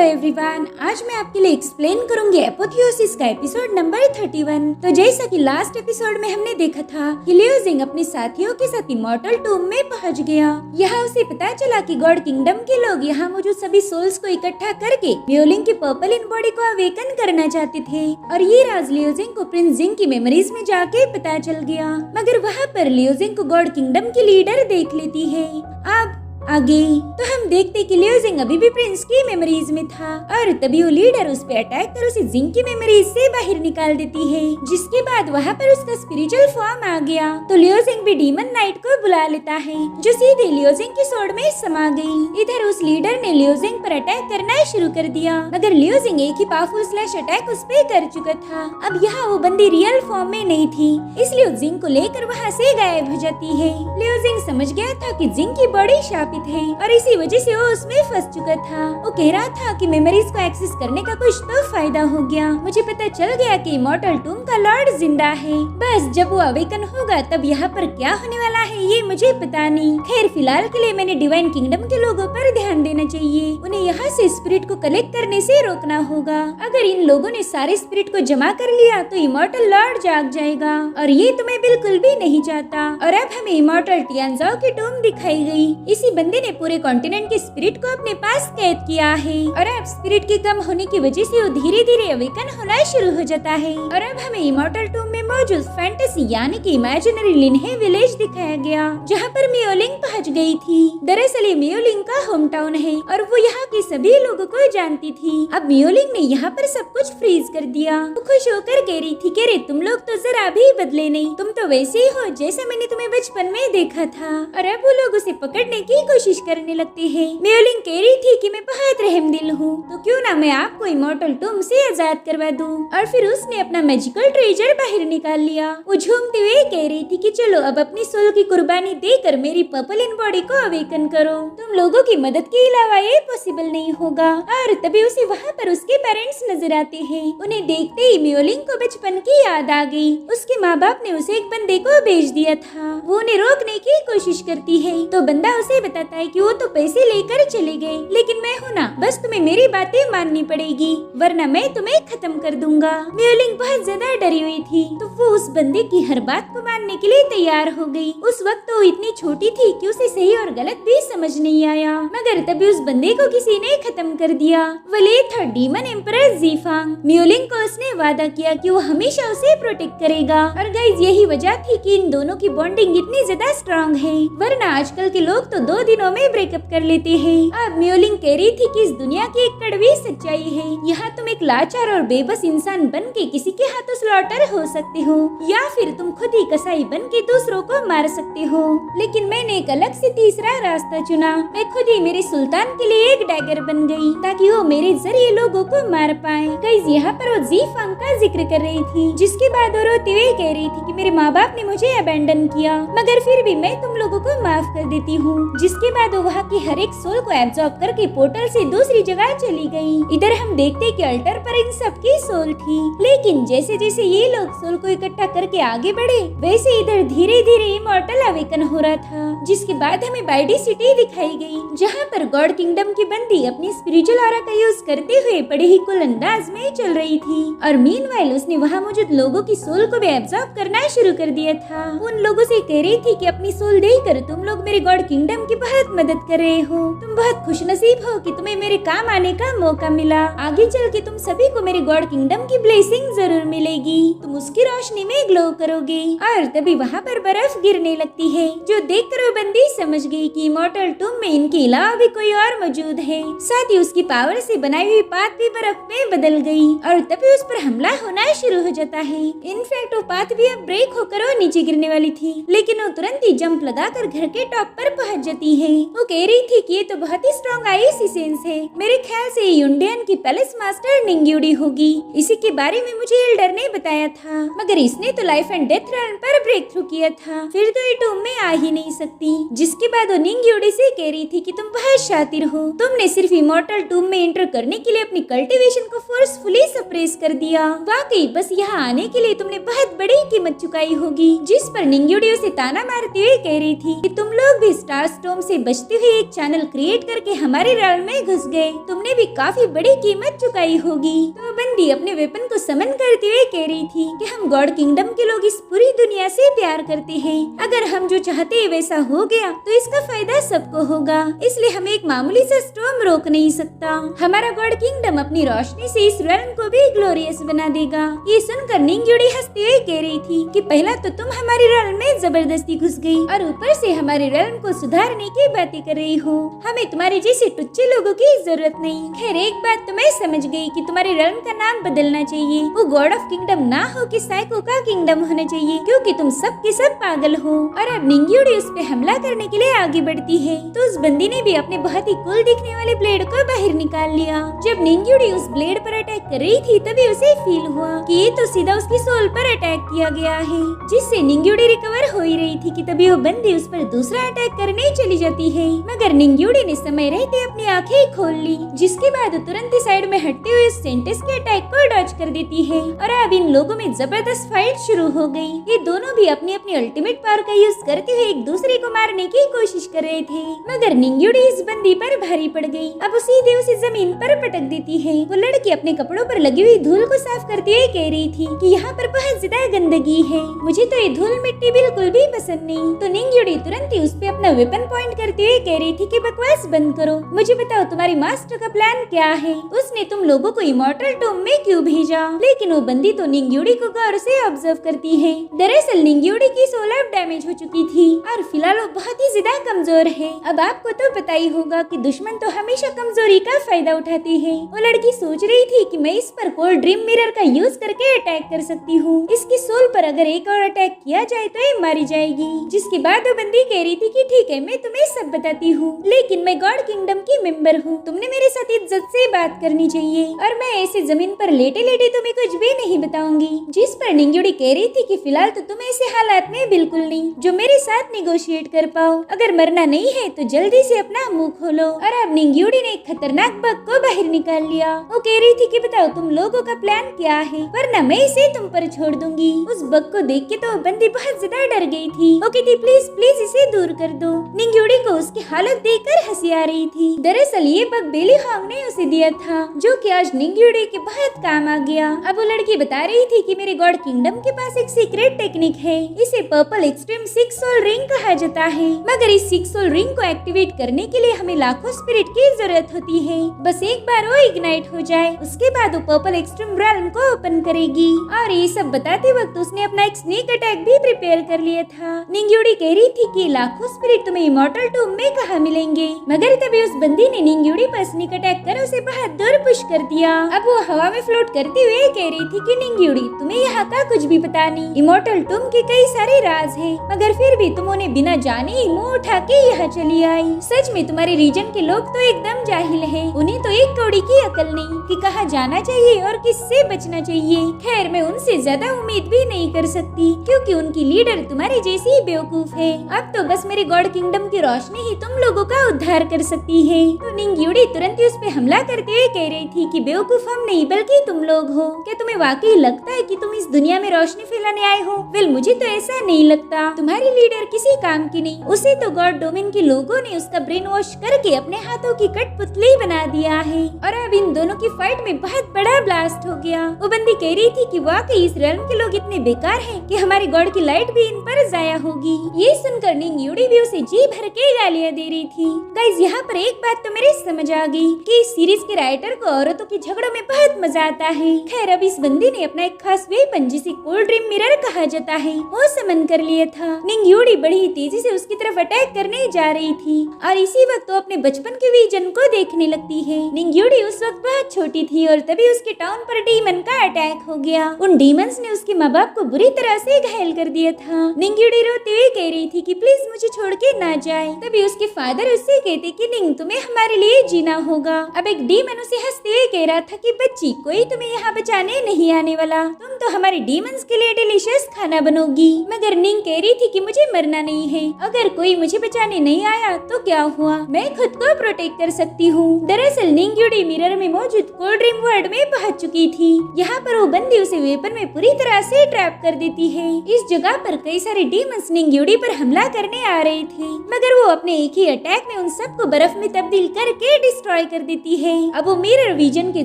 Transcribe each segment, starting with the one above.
Everyone, आज मैं आपके लिए एक्सप्लेन करूंगी एपोथियोसिस का एपिसोड नंबर 31। तो जैसा कि लास्ट एपिसोड में हमने देखा था कि लियो जिंग अपने साथियों के साथ इमॉर्टल टूम में पहुंच गया। यहाँ उसे पता चला कि गॉड किंगडम के लोग यहाँ मौजूद सभी सोल्स को इकट्ठा करके मियोलिंग की पर्पल इन बॉडी को अवेकन करना चाहते थे और ये राज लियो जिंग को प्रिंस जिंग की मेमोरीज में जाके पता चल गया। मगर वहाँ पर लियो जिंग को गॉड किंगडम की लीडर देख लेती है। अब आगे तो हम देखते कि लियो जिंग अभी भी प्रिंस की मेमोरीज में था और तभी वो लीडर उस पे अटैक कर उसे जिंग की मेमोरीज से बाहर निकाल देती है, जिसके बाद वहाँ पर उसका स्पिरिचुअल फॉर्म आ गया। तो लियो जिंग भी डीमन नाइट को बुला लेता है जो सीधे लियो जिंग की स्वॉर्ड में समा गई। इधर उस लीडर ने लियो जिंग पर अटैक करना शुरू कर दिया, मगर लियो जिंग एक ही पावरफुल स्लैश अटैक उस पे कर चुका था। अब यहाँ वो बंदी रियल फॉर्म में नहीं थी, इसलिए जिंग को लेकर वहाँ से गायब हो जाती है। लियो जिंग समझ गया था कि जिंग की बॉडी शापित है और इसी वजह से वो उसमें फंस चुका था। वो कह रहा था कि मेमोरीज को एक्सेस करने का कुछ तो फायदा हो गया। मुझे पता चल गया कि इमॉर्टल टूम का लॉर्ड जिंदा है। बस जब वो अवेकन होगा तब यहाँ पर क्या होने वाला है ये मुझे पता नहीं। खैर फिलहाल के लिए मैंने डिवाइन किंगडम के लोगों पर ध्यान देना चाहिए। उन्हें यहाँ से स्पिरिट को कलेक्ट करने से रोकना होगा। अगर इन लोगों ने सारे स्पिरिट को जमा कर लिया तो इमॉर्टल लॉर्ड जाग जाएगा और ये तो मैं बिल्कुल भी नहीं चाहता। और अब हमें इमॉर्टल टियानजाओ की टूम दिखाई गई। इसी बंदे ने पूरे कॉन्टिनेंट के स्पिरिट को अपने पास कैद किया है और अब स्पिरिट के कम होने की वजह से वो धीरे धीरे अवेकन होना शुरू हो जाता है। और अब हमें इमॉर्टल टूम में मौजूद फैंटेसी यानी कि इमेजिनरी लिन्हे विलेज दिखाया गया, जहाँ पर मियोलिंग पहुँच गई थी। दरअसल ये मियोलिंग का होम टाउन है और वो यहाँ के सभी लोगों को जानती थी। अब मियोलिंग ने यहाँ पर सब कुछ फ्रीज कर दिया। वो खुश होकर कह रही थी कि रे तुम लोग तो जरा भी बदले नहीं, तुम तो वैसे ही हो जैसा मैंने तुम्हें बचपन में देखा था। और अब वो लोग उसे पकड़ने की कोशिश करने लगते हैं। मियोलिंग कह रही थी कि मैं बहुत रहमदिल हूँ, तो क्यों ना मैं आपको इमॉर्टल टूम से आजाद करवा दूं। और फिर उसने अपना मैजिकल ट्रेजर बाहर निकाल लिया। वो झूमते हुए कह रही थी कि चलो अब अपनी सोल की कुर्बानी देकर मेरी पर्पल इन बॉडी को अवेकन करो। तुम लोगों की मदद के अलावा ये पॉसिबल नहीं होगा। और तभी उसे वहाँ पर उसके पेरेंट्स नजर आते हैं। उन्हें देखते ही मियोलिंग को बचपन की याद आ गई। उसके माँ बाप ने उसे एक बंदे को भेज दिया था। वो उन्हें रोकने की कोशिश करती है तो बंदा उसे बताता है कि वो तो पैसे लेकर चले गए, लेकिन मैं हूँ ना, बस तुम्हें मेरी बातें माननी पड़ेगी वरना मैं तुम्हें खत्म कर दूंगा। मियोलिंग बहुत ज्यादा डरी हुई थी तो वो उस बंदे की हर बात को मानने के लिए तैयार हो गई। उस वक्त तो इतनी छोटी थी कि उसे सही और गलत भी समझ नहीं आया, मगर तभी उस बंदे को किसी ने खत्म कर दिया। वही था डीमन एम्परर ज़ीफांग। मियोलिंग को उसने वादा किया कि वो हमेशा उसे प्रोटेक्ट करेगा। और गाइस यही वजह थी कि इन दोनों की बॉन्डिंग इतनी ज्यादा स्ट्रॉन्ग है, वरना आजकल के लोग तो 2 दिनों में ब्रेकअप कर लेते हैं। अब मियोलिंग कह रही थी कि इस दुनिया की एक कड़वी सच्चाई है, यहाँ तुम एक लाचार और बेबस इंसान बन के किसी के हाथों स्लॉटर हो सकते हो या फिर तुम खुद ही कसाई बन के दूसरों को मार सकते हो। लेकिन मैंने एक अलग से तीसरा रास्ता चुना। मैं खुद ही मेरे सुल्तान के लिए एक डैगर बन गई ताकि वो मेरे जरिए लोगों को मार पाए। गाइस यहाँ पर वो ज़ीफांग का जिक्र कर रही थी, जिसके बाद वो रोते हुए कह रही थी कि मेरे माँ बाप ने मुझे अबेंडन किया, मगर फिर भी मैं तुम लोगों को माफ कर देती हूँ। जिसके बाद वो वहाँ की हर एक सोल को एब्जॉर्ब करके पोर्टल से दूसरी जगह चली गई। इधर हम देखते कि अल्टर पर इन सब की सोल थी, लेकिन जैसे जैसे ये लोग सोल को इकट्ठा करके आगे बढ़े वैसे इधर धीरे धीरे इमॉर्टल अवेकन हो रहा था। जिसके बाद हमें बाइडी सिटी दिखाई गई, जहाँ पर गॉड किंगडम की बंदी अपनी स्पिरिचुअल ऑरा का यूज करते हुए बड़े ही कुल अंदाज में चल रही थी। और मीनवाइल उसने वहाँ मौजूद लोगों की सोल को भी एब्जॉर्ब करना शुरू कर दिया था। उन लोगों से कह रही थी कि अपनी सोल देकर तुम लोग मेरे गॉड किंगडम की बहुत मदद कर रहे हो, तुम बहुत खुशनसीब हो कि तुम्हें मेरे काम आने का मौका मिला। आगे चल के तुम सभी को मेरे गॉड किंगडम की ब्लेसिंग जरूर मिलेगी, तुम उसकी रोशनी में ग्लो करोगे। और तभी वहाँ पर बर्फ गिरने लगती है, जो देखकर वो बंदी समझ गई कि इमॉर्टल टूम में इनके अलावा भी कोई और मौजूद है। साथ ही उसकी पावर से बनाई हुई पाथ भी बर्फ में बदल गई और तभी उस पर हमला होना शुरू हो जाता है। इनफैक्ट वो पाथ भी अब ब्रेक होकर वो नीचे गिरने वाली थी, लेकिन वो तुरंत ही जंप लगाकर घर के टॉप पर पहुँच जाती है। वो कह रही थी कि ये तो बहुत ही स्ट्रॉन्ग आईसी सेंस है, मेरे ख्याल से यूंडियन की पैलेस मास्टर निंग्यूडी होगी। इसी के बारे में मुझे एल्डर ने बताया था, मगर इसने तो लाइफ एंड डेथ रन पर ब्रेक थ्रू किया था, फिर तो ये टूम में आ ही नहीं सकती। जिसके बाद वो निंग्यूडी से कह रही थी कि तुम बहुत शातिर हो, तुमने सिर्फ इमॉर्टल टूम में एंटर करने के लिए अपनी कल्टीवेशन को फोर्सफुली सप्रेस कर दिया। वाकई बस यहाँ आने के लिए तुमने बहुत बड़ी कीमत चुकाई होगी। जिस पर निंग्यूडी उसे ताना मारते हुए कह रही थी कि तुम लोग भी स्टार स्टॉर्म से बचते हुए एक चैनल क्रिएट करके हमारे realm में घुस गए। तुमने भी काफी बड़ी कीमत चुकाई होगी। तो बंदी अपने वेपन को समन करते हुए कह रही थी कि हम गॉड किंगडम के लोग इस पूरी दुनिया से प्यार करते हैं। अगर हम जो चाहते हैं वैसा हो गया तो इसका फायदा सबको होगा, इसलिए हमें एक मामूली सा स्टॉर्म रोक नहीं सकता। हमारा गॉड किंगडम अपनी रोशनी से इस realm को भी ग्लोरियस बना देगा। ये सुनकर निंग्युड़ी हंसते हुए कह रही थी कि पहला तो तुम हमारे realm में जबरदस्ती घुस गई और ऊपर से हमारे realm को सुधारने की बातें कर रही हो। हमें तुम्हारे जैसे टुच्चे लोगों की जरूरत नहीं। खैर एक बात तो मैं समझ गई कि तुम्हारे realm का नाम बदलना चाहिए। वो गॉड ऑफ किंगडम ना हो कि साइको का किंगडम होना चाहिए, क्योंकि तुम सब के सब पागल हो। और अब निंग्युड़ी उस पे हमला करने के लिए आगे बढ़ती है तो उस बंदी ने भी अपने बहुत ही कूल दिखने वाले ब्लेड को बाहर निकाल लिया। जब निंग्युड़ी उस ब्लेड पर अटैक कर रही थी तभी उसे फील हुआ कि ये तो सीधा उसकी सोल पर अटैक किया गया है, जिससे निंग्युड़ी रिकवर हो ही रही थी कि तभी वो बंदी उस पर दूसरा अटैक करने चली जाती है। मगर निंग्युड़ी ने समय रहते अपनी आंखें खोल ली, जिसके बाद तुरंत ही साइड में हटते हुए सेंटेस के अटैक को डॉज कर देती है। और अब इन लोगों में जबरदस्त फाइट शुरू हो गई। ये दोनों भी अपनी अपनी अल्टीमेट पावर का यूज करते हुए एक दूसरे को मारने की कोशिश कर रहे थे, मगर निंग्युड़ी इस बंदी पर भारी पड़ गई। अब सीधे उसे जमीन पर पटक देती है। वो लड़की अपने कपड़ों पर लगी हुई धूल को साफ करते हुए कह रही थी कि यहाँ पर बहुत ज्यादा गंदगी है, मुझे तो ये धूल मिट्टी बिल्कुल भी पसंद नहीं। तो निंग्युड़ी तुरंत ही उस पे अपना वेपन पॉइंट करते हुए कह रही थी कि बकवास बंद करो, मुझे बताओ तुम्हारी मास्टर का प्लान क्या है, उसने तुम लोगों को इमॉर्टल टॉम में क्यों भेजा। लेकिन वो बंदी तो निंग्युड़ी को गौर से ऑब्जर्व करती है। दरअसल निंग्युड़ी की सोल अब डैमेज हो चुकी थी और फिलहाल वो बहुत ही ज्यादा कमजोर है। अब आपको तो पता ही होगा कि दुश्मन तो हमेशा कमजोरी का फायदा उठाते हैं। वो लड़की सोच रही थी कि मैं इस पर कोल्ड ड्रीम मिरर का यूज करके अटैक कर सकती हूँ। इसकी सोल पर अगर एक और अटैक किया जाए तो ये मारी जाएगी। जिसके बाद वो बंदी कह रही थी कि ठीक है, मैं तुम्हें सब बताती हूँ, लेकिन मैं गॉड किंगडम की मेंबर हूँ, तुमने मेरे साथ इज्जत से बात करनी चाहिए और मैं ऐसे जमीन पर लेटे लेटे तुम्हें कुछ भी नहीं बताऊंगी। जिस पर निंग्युड़ी कह रही थी कि फिलहाल तो तुम ऐसे हालात में बिल्कुल नहीं जो मेरे साथ निगोशिएट कर पाओ, अगर मरना नहीं है तो जल्दी से अपना मुंह खोलो। और अब निंग्युड़ी ने एक खतरनाक बग को बाहर निकाल लिया। वो कह रही थी कि बताओ तुम लोगों का प्लान क्या है, वरना मैं इसे तुम पर छोड़ दूंगी। उस बग को देख के तो बंदी बहुत ज्यादा डर गई थी। वो कहती प्लीज प्लीज इसे दूर कर दो। निंग्युड़ी को उसकी हालत देखकर हंसी आ रही थी। दरअसल ये बग बेली हॉन्ग ने उसे दिया था, जो कि आज निंग्युड़ी के बहुत काम आ गया। अब वो लड़की बता रही थी कि मेरे गॉड किंगडम के पास एक सीक्रेट टेक्निक है, इसे पर्पल एक्सट्रीम 6 सोल रिंग कहा जाता है। मगर इस 6 सोल रिंग को एक्टिवेट करने के लिए हमें लाखों स्पिरिट की जरूरत होती है। बस एक बार वो इग्नाइट हो जाए, उसके बाद वो पर्पल एक्सट्रीम realm को ओपन करेगी। और ये सब बताते वक्त उसने अपना एक स्नेक अटैक भी प्रिपेयर कर लिया था। निंग्युड़ी कह रही थी कि लाखों स्पिरिट तुम्हें इमॉर्टल टॉम में कहाँ मिलेंगे, मगर तभी उस बंदी ने निंग्युड़ी पर स्नेक अटैक कर उसे बहुत दूर पुश कर दिया। अब वो हवा में फ्लोट करते हुए कह रही थी कि निंग्युड़ी तुम्हें यहाँ का कुछ भी पता नहीं, इमॉर्टल टॉम के कई सारे राज है, मगर फिर भी तुम उन्हें बिना जाने ही मुंह उठा के यहाँ चली आई। सच में तुम्हारे रीजन के लोग तो एकदम जाहिल है, उन्हें तो एक कौड़ी की अकल नहीं कि कहाँ जाना चाहिए और किससे बचना चाहिए। खैर मैं उनसे ज्यादा उम्मीद भी नहीं कर सकती, क्योंकि उनकी लीडर तुम्हारी जैसी बेवकूफ है। अब तो बस मेरे गॉड किंगडम की रोशनी ही तुम लोगों का उद्धार कर सकती है। तो निंग्युड़ी तुरंत ही उस पे हमला करते हुए कह रही थी कि बेवकूफ हम नहीं बल्कि तुम लोग हो। क्या तुम्हें वाकई लगता है कि तुम इस दुनिया में रोशनी फैलाने आए हो? वेल मुझे तो ऐसा नहीं लगता। तुम्हारी लीडर किसी काम की नहीं, उसे तो गॉड डोमेन के लोगों ने उसका ब्रेन वॉश करके अपने हाथों की कठपुतली बना दिया है। और अब इन दोनों की फाइट में बहुत बड़ा ब्लास्ट हो गया। वो बंदी कह रही थी कि वाकई इस realm के लोग इतने बेकार हैं कि हमारे गॉड की लाइट भी इन पर जाया होगी। ये सुनकर निंग्युड़ी भी उसे जी भर के गालियां दे रही थी। गाइस यहाँ पर एक बात तो मेरे समझ आ गई कि इस सीरीज के राइटर को औरतों के झगड़ों में बहुत मजा आता है। खैर अब इस बंदी ने अपना एक खास वेपन जिसे कोल्ड ड्रीम मिरर कहा जाता है वो समन कर लिया था। निंग्युड़ी बड़ी तेजी से उसकी तरफ अटैक करने जा रही थी और इसी वक्त वो अपने बचपन के विजन को देखने लगती है। निंग्युड़ी उस वक्त बहुत छोटी थी और तभी उसके टाउन पर डीमन का अटैक हो गया। उन डीमंस ने उसके माँ बाप को बुरी तरह से घायल कर दिया था। निंग्युड़ी रोते हुए कह रही थी कि प्लीज मुझे छोड़ के ना जाए। तभी उसके फादर उससे कहते कि निंग तुम्हें हमारे लिए जीना होगा। अब एक डीमन उसे हंसते हुए कह रहा था कि बच्ची, कोई तुम्हें यहाँ बचाने नहीं आने वाला। तुम तो हमारे डीमंस के लिए डिलीशियस खाना बनोगी। मगर निंग कह रही थी कि मुझे मरना नहीं है। अगर कोई मुझे बचाने नहीं आया तो क्या हुआ, मैं खुद को प्रोटेक्ट कर सकती हूँ। दरअसल निंग यूडी मिरर में मौजूद कोल्ड ड्रीम वर्ल्ड में पहुँच चुकी थी। यहाँ पर वो बंदी उसे वेपन में पूरी तरह से ट्रैप कर देती है। इस जगह पर कई सारे डीमंस निंग यूडी पर हमला करने आ रहे थे, मगर वो अपने एक ही अटैक में उन सबको बर्फ में तब्दील करके डिस्ट्रॉय कर देती है। अब वो मिरर विजन के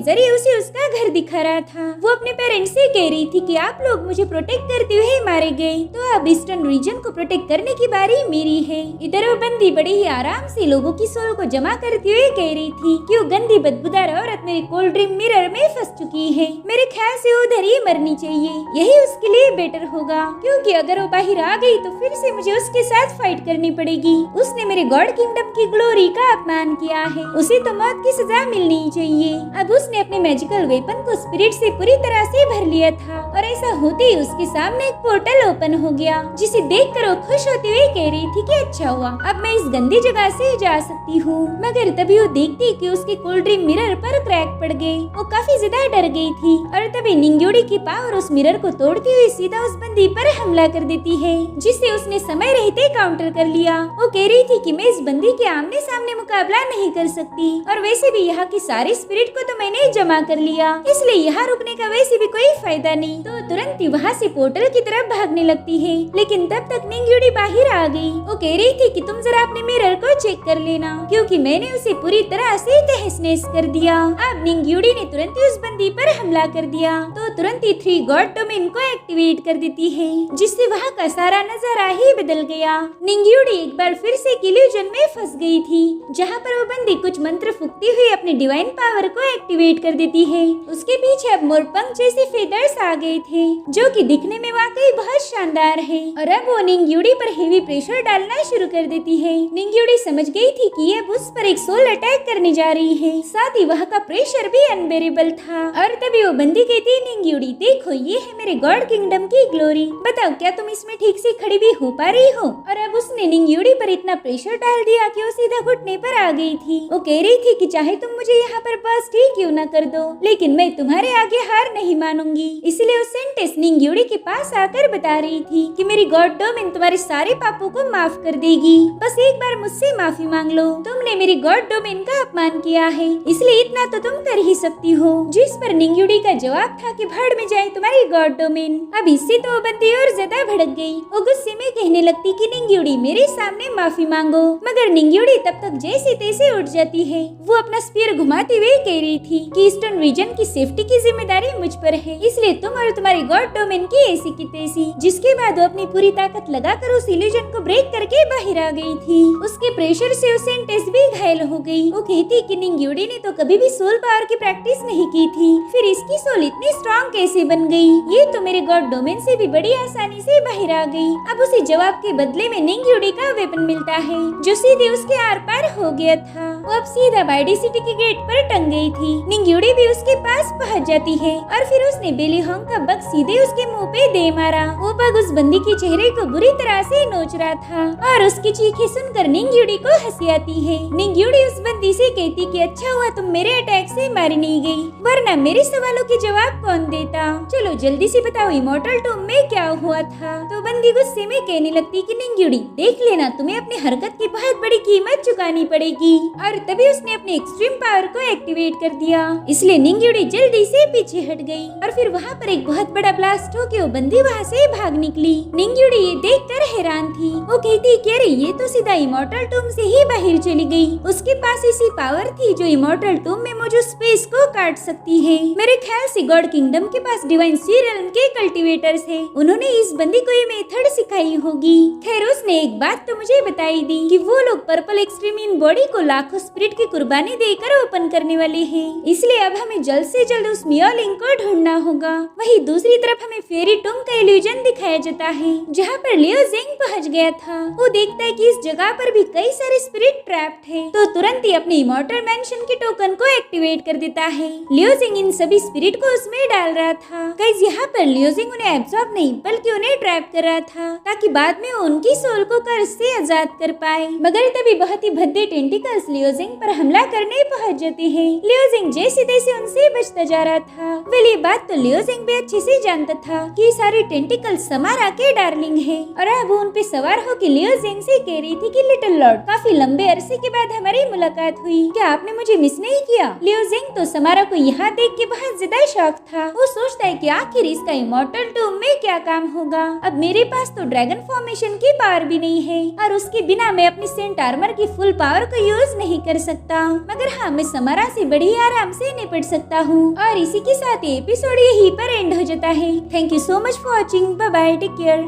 जरिए उसे उसका घर दिखा रहा था। वो अपने पेरेंट्स से कह रही थी कि आप लोग मुझे प्रोटेक्ट करते हुए मारे गए, तो अब ईस्टर्न रीजन को प्रोटेक्ट करने की बारी मेरी है। इधर वो बंदी बड़े ही आराम से लोगों की सोल को जमा करते हुए कह रही थी कि वो गंदी बदबूदार औरत मेरे कोल्ड ड्रीम मिरर में फंस चुकी है। मेरे ख्याल से उधर ही मरनी चाहिए, यही उसके लिए बेटर होगा, क्योंकि अगर वो बाहर आ गई तो फिर से मुझे उसके साथ फाइट करनी पड़ेगी। उसने मेरे गॉड किंगडम की ग्लोरी का अपमान किया है, उसे तो मौत की सजा मिलनी चाहिए। अब उसने अपने मैजिकल वेपन को स्पिरिट से पूरी तरह से भर लिया था और ऐसा होते ही उसके सामने एक पोर्टल ओपन हो गया, जिसे देखकर वो खुश होते हुए कह रही थी कि अच्छा हुआ, अब मैं इस गंदी जगह से जा सकती हूँ। मगर तभी वो देखती कि उसके कोल्ड ड्रीम मिरर पर क्रैक पड़ गए। वो काफी ज्यादा डर गई थी और तभी निंग यूडी की पावर उस मिरर को तोड़ती हुई सीधा उस बंदी पर हमला कर देती है, जिससे उसने समय रहते काउंटर कर लिया। वो कह रही थी कि मैं इस बंदी के आमने सामने मुकाबला नहीं कर सकती, और वैसे भी यहाँ की सारी स्पिरिट को तो मैंने जमा कर लिया, इसलिए यहाँ रुकने का वैसे भी कोई फायदा नहीं। तो तुरंत ही वहाँ से पोर्टल की तरफ भागने लगती है, लेकिन तब तक निंग यूडी बाहर आ गई। वो कह रही थी कि तुम जरा अपने मिरर को चेक कर लेना, क्योंकि मैंने उसे पूरी तरह से तहस नहस कर दिया। अब निंग यूडी ने तुरंत ही उस बंदी पर हमला कर दिया, तो तुरंत ही 3 गॉड डोमेन को एक्टिवेट कर देती है, जिससे वहाँ का सारा नजारा ही बदल गया। निंग यूडी एक बार फिर से इल्यूजन में फंस गई थी, जहाँ पर वो बंदी कुछ मंत्र फूकती हुई अपनी डिवाइन पावर को एक्टिवेट कर देती है। उसके पीछे अब मोरपंख जैसे फेदर्स आ गए थे, जो कि दिखने में वाकई बहुत शानदार है। और अब वो निंग यूडी पर हेवी प्रेशर डालना शुरू कर देती है। निंग यूडी समझ गई थी कि ये उस पर एक सोल अटैक करने जा रही है, साथ ही वहाँ का प्रेशर भी अनबेरेबल था। और तभी वो बंदी कहती है, निंग यूडी देखो, ये है मेरे गॉड किंगडम की ग्लोरी, बताओ क्या तुम इसमें ठीक से खड़ी भी हो पा रही हो। और अब उसने निंग यूडी पर इतना प्रेशर डाल दिया कि वो सीधा घुटने पर आ गई थी। वो कह रही थी कि चाहे तुम मुझे यहाँ पर बस ठीक क्यों न कर दो, लेकिन मैं तुम्हारे आगे हार नहीं मानूंगी। इसलिए वो सेंटेंस निंग यूडी के पास आकर बता रही थी कि मेरी गॉड डोमेन तुम्हारे सारे पापों को माफ कर देगी, बस एक बार मुझसे माफी मांग लो। तुमने मेरी गॉड डोमेन का अपमान किया है, इसलिए इतना तो तुम कर ही सकती हो। जिस पर निंग यूडी का जवाब था कि भाड़ में जाए तुम्हारी गॉड डोमेन। अब इससे तो वो बंदी और ज्यादा भड़क गई। वो गुस्से में कहने लगती कि निंग यूडी मेरे सामने माफी मांगो, मगर निंग यूडी तब तक जैसे तैसे उठ जाती है। वो अपना स्पीयर घुमाते हुए कह रही थी कि ईस्टर्न रीजन की सेफ्टी की जिम्मेदारी मुझ पर है, इसलिए तुम और तुम्हारी गॉड डोमेन की ऐसी की तैसी। जिसके बाद वो अपनी पूरी ताकत लगाकर उस इल्यूजन को ब्रेक करके बाहर आ गई थी। उसके प्रेशर से उस सेंटेंस भी घायल हो गई। वो कहती कि निंग यूडी ने तो कभी भी सोल पावर की प्रैक्टिस नहीं की थी, फिर इसकी सोल इतनी स्ट्रॉन्ग कैसे बन गई। ये तो मेरे गॉड डोमेन से भी बड़ी आसानी से बाहर आ गई। अब उसे जवाब के बदले में निंग यूडी का वेपन मिलता है, जो सीधे उसके आर पार हो गया था। वो अब सीधा बाइडी सिटी के गेट पर टंग गई थी। निंग यूडी भी उसके पास पहुंच जाती है और फिर उसने बेली होंग का बग सीधे उसके मुंह पे दे मारा। वो बग उस बंदी के चेहरे को बुरी तरह से नोच रहा था और उसकी चीखें सुनकर निंग यूडी को हंसी आती है। निंग यूडी उस बंदी से कहती कि अच्छा हुआ तुम मेरे अटैक से मारी नहीं गई, वरना मेरे सवालों के जवाब कौन देता। चलो जल्दी से बताओ इमॉर्टल टूम में क्या हुआ था। तो बंदी गुस्से में कहने लगती कि निंग यूडी देख लेना, तुम्हें अपनी हरकत की बहुत बड़ी कीमत चुकानी पड़ेगी। और तभी उसने अपने एक्सट्रीम पावर को एक्टिवेट कर दिया, इसलिए निंग यूडी जल्दी से पीछे हट गई और फिर वहाँ पर एक बहुत बड़ा ब्लास्ट हो के वो बंदी वहाँ से भाग निकली। निंग यूडी ये देखकर हैरान थी। वो कहती कि अरे ये तो सीधा इमॉर्टल टूम से ही बाहर चली गई। उसके पास ऐसी पावर थी जो इमॉर्टल टूम में मौजूद स्पेस को काट सकती है। मेरे ख्याल से गॉड किंगडम के पास डिवाइन सीरियल के कल्टीवेटर्स है, उन्होंने इस बंदी को ये मेथड सिखाई होगी। खैर उसने एक बात तो मुझे बताई दी कि वो लोग पर्पल एक्सट्रीम इन बॉडी को लाखों स्पिरिट की कुर्बानी देकर ओपन करने वाले हैं, इसलिए अब हमें जल्द से जल्द उस मियोलिंग को ढूंढना होगा। वहीं दूसरी तरफ हमें फेरी टूम का इल्यूजन दिखाया जाता है, जहाँ पर लियो जिंग पहुँच गया था। वो देखता है कि इस जगह पर भी कई सारे स्पिरिट ट्रैप्ड हैं, तो तुरंत ही अपने इमॉर्टल मैंशन के टोकन को एक्टिवेट कर देता है। लियोजिंग इन सभी स्पिरिट को उसमें डाल रहा था। गाइस यहाँ पर लियोजिंग उन्हें एब्सॉर्ब नहीं बल्कि उन्हें ट्रैप कर रहा था ताकि बाद में उनकी सोल को कर्ज से आजाद कर पाए। मगर तभी बहुत ही भद्दे टेंटिकल्स लियोजिंग पर हमला करने पहुंच जाते हैं। लियोजिंग जैसे तैसे उनसे बचता जा रहा था। वेल ये बात तो लियोजिंग भी अच्छे से जानता था कि ये सारे टेंटिकल्स समारा के डार्लिंग है और अब उन पे सवार होकर लियोजिंग से कह रही थी कि लिटिल लॉर्ड काफी लंबे अरसे के बाद हमारी मुलाकात हुई, क्या आपने मुझे मिस नहीं किया? लियोजिंग तो समारा को यहाँ देख के बहुत ज्यादा शॉक था। वो सोचता है कि आखिर इसका इमॉर्टल टूम में क्या काम होगा। अब मेरे पास तो ड्रैगन फॉर्मेशन की पावर भी नहीं है और उसके बिना मैं अपनी सेंट आर्मर की फुल पावर को यूज नहीं कर सकता। मगर हाँ मैं समारा से बड़ी आराम से निपट सकता हूँ। और इसी के साथ एपिसोड यहीं पर एंड हो जाता है। Thank you so much for watching. Bye bye, take care.